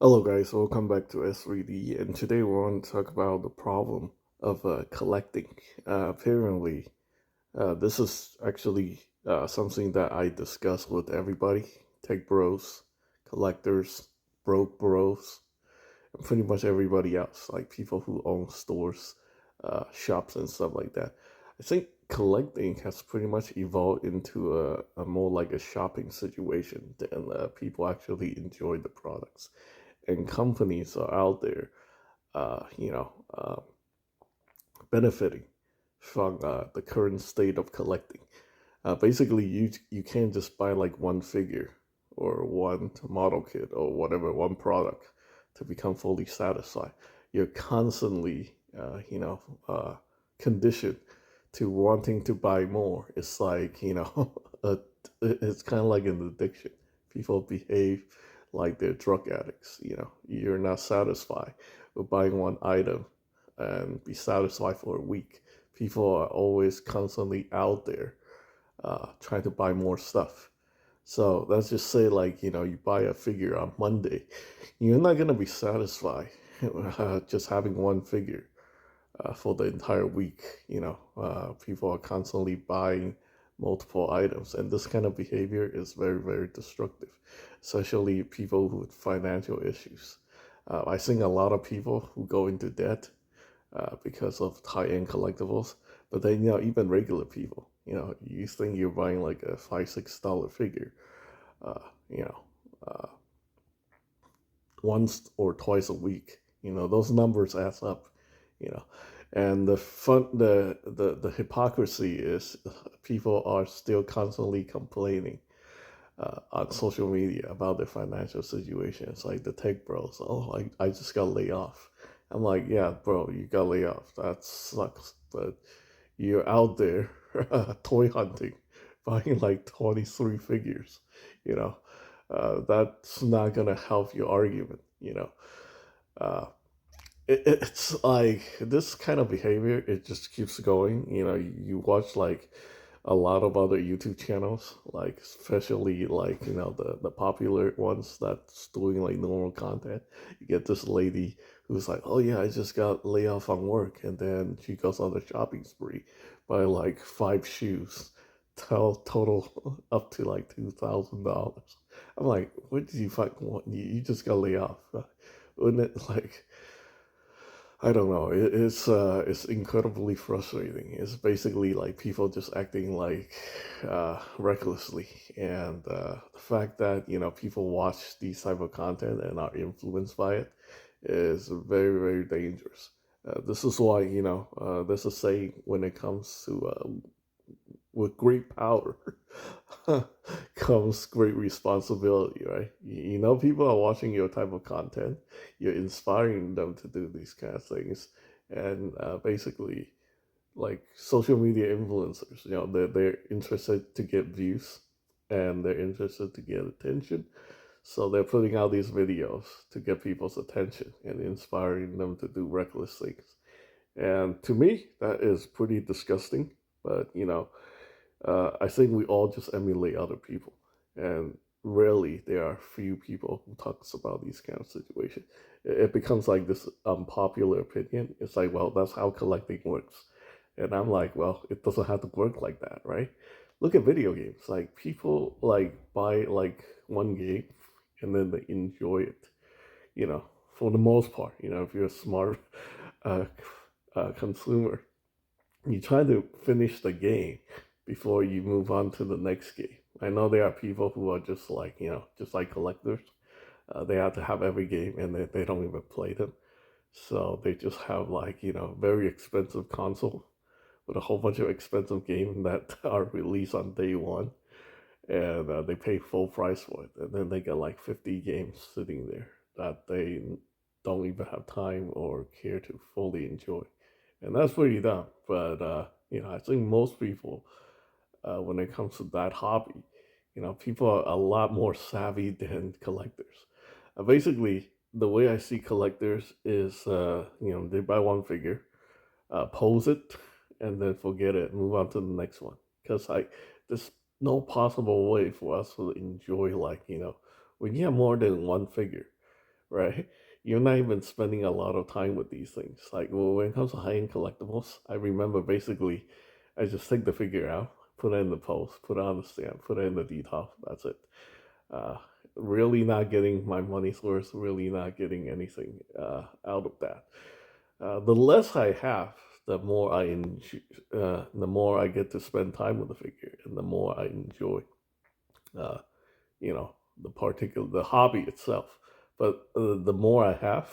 Hello guys, welcome back to S3D, and today we want to talk about the problem of collecting. Apparently, this is actually something that I discuss with everybody, tech bros, collectors, broke bros, and pretty much everybody else, like people who own stores, shops, and stuff like that. I think collecting has pretty much evolved into a more like a shopping situation than people actually enjoy the products. And companies are out there, uh, you know, uh, benefiting from the current state of collecting. Basically, you can't just buy like one figure or one model kit or whatever, one product to become fully satisfied. You're constantly, uh, conditioned to wanting to buy more. It's like, a, it's kind of like an addiction. People behave like they're drug addicts. You're not satisfied with buying one item and be satisfied for a week. People are always constantly out there trying to buy more stuff. So let's just say, like, you buy a figure on Monday, you're not going to be satisfied just having one figure for the entire week. People are constantly buying multiple items, and this kind of behavior is very, very destructive, especially people with financial issues. I think a lot of people who go into debt because of high-end collectibles. But then, even regular people, you think you're buying like a $5, $6 figure, uh, you know, uh, once or twice a week. Those numbers adds up. You know, and the hypocrisy is people are still constantly complaining on social media about their financial situations, like the tech bros. Oh, I just got laid off. I'm like, yeah, bro, you got laid off. That sucks. But you're out there toy hunting, buying like 23 figures. You know, that's not gonna help your argument. Uh, it's like this kind of behavior. It just keeps going. You watch like a lot of other YouTube channels, like especially like the popular ones that's doing like normal content. You get this lady who's like, "Oh yeah, I just got laid off on work," and then she goes on a shopping spree, buy like 5 shoes, total up to like $2,000. I'm like, what did you find? You just got laid off, wouldn't it like? I don't know. It's incredibly frustrating. It's basically like people just acting like recklessly, and the fact that people watch these type of content and are influenced by it is very, very dangerous. This is why there's a saying when it comes to with great power comes great responsibility, right? People are watching your type of content. You're inspiring them to do these kind of things, and basically, like social media influencers, they're interested to get views, and they're interested to get attention. So they're putting out these videos to get people's attention and inspiring them to do reckless things. And to me, that is pretty disgusting. But I think we all just emulate other people, and rarely there are few people who talks about these kind of situations. It becomes like this unpopular opinion. It's like, well, that's how collecting works, and I'm like, well, it doesn't have to work like that, right? Look at video games. Like people like buy like one game, and then they enjoy it. For the most part, if you're a smart uh, consumer, you try to finish the game before you move on to the next game. I know there are people who are just like, just like collectors. They have to have every game and they don't even play them. So they just have like, very expensive console with a whole bunch of expensive games that are released on day one. And they pay full price for it. And then they get like 50 games sitting there that they don't even have time or care to fully enjoy. And that's pretty dumb. But I think most people, when it comes to that hobby, people are a lot more savvy than collectors. Basically, the way I see collectors is, they buy one figure, pose it, and then forget it, move on to the next one. Because there's no possible way for us to enjoy, like, when you have more than one figure, right? You're not even spending a lot of time with these things. Like, well, when it comes to high-end collectibles, I remember basically I just take the figure out, put it in the post, put it on the stand, put it in the detail. That's it. Uh, really not getting my money's worth, really not getting anything out of that. The less I have, the more I enjoy, the more I get to spend time with the figure, and the more I enjoy, uh, you know, the hobby itself. But the more I have,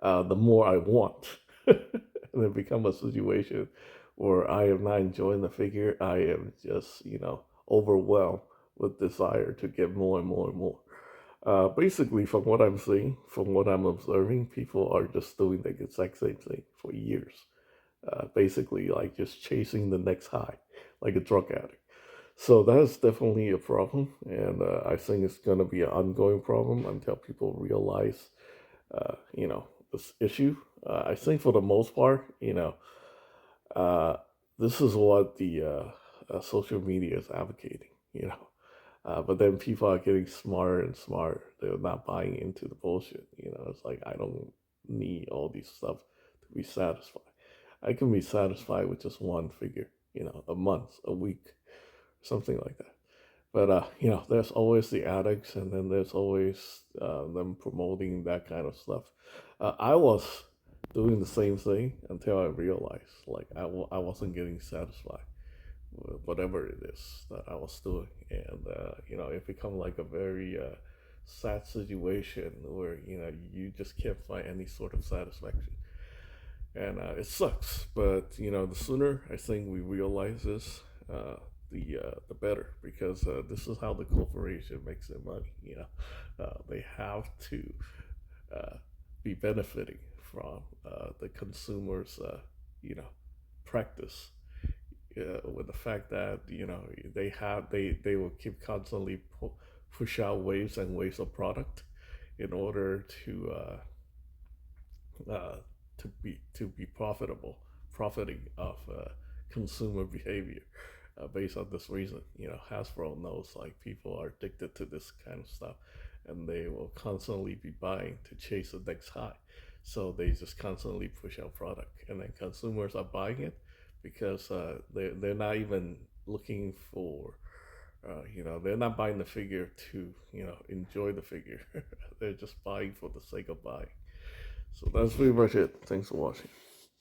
the more I want, and it becomes a situation where I am not enjoying the figure. I am just, overwhelmed with desire to get more and more and more. Basically, from what I'm seeing, from what I'm observing, people are just doing the exact same thing for years. Basically, like just chasing the next high, like a drug addict. So that's definitely a problem, and I think it's going to be an ongoing problem until people realize, this issue. I think for the most part, uh, this is what the social media is advocating. But then people are getting smarter and smarter. They're not buying into the bullshit. It's like I don't need all these stuff to be satisfied. I can be satisfied with just one figure, a month, a week, something like that. But there's always the addicts, and then there's always them promoting that kind of stuff. I was doing the same thing until I realized, like, I wasn't getting satisfied with whatever it is that I was doing, and it become like a very sad situation where you just can't find any sort of satisfaction, and it sucks. But the sooner I think we realize this, the better, because this is how the corporation makes their money. They have to uh, be benefiting from the consumers, you know, practice. With the fact that they will keep constantly push out waves and waves of product in order uh, to be profitable, profiting of consumer behavior. Based on this reason, Hasbro knows like people are addicted to this kind of stuff, and they will constantly be buying to chase the next high. So they just constantly push out product, and then consumers are buying it because they're not even looking for. They're not buying the figure to enjoy the figure. They're just buying for the sake of buying. So that's pretty much it. Thanks for watching.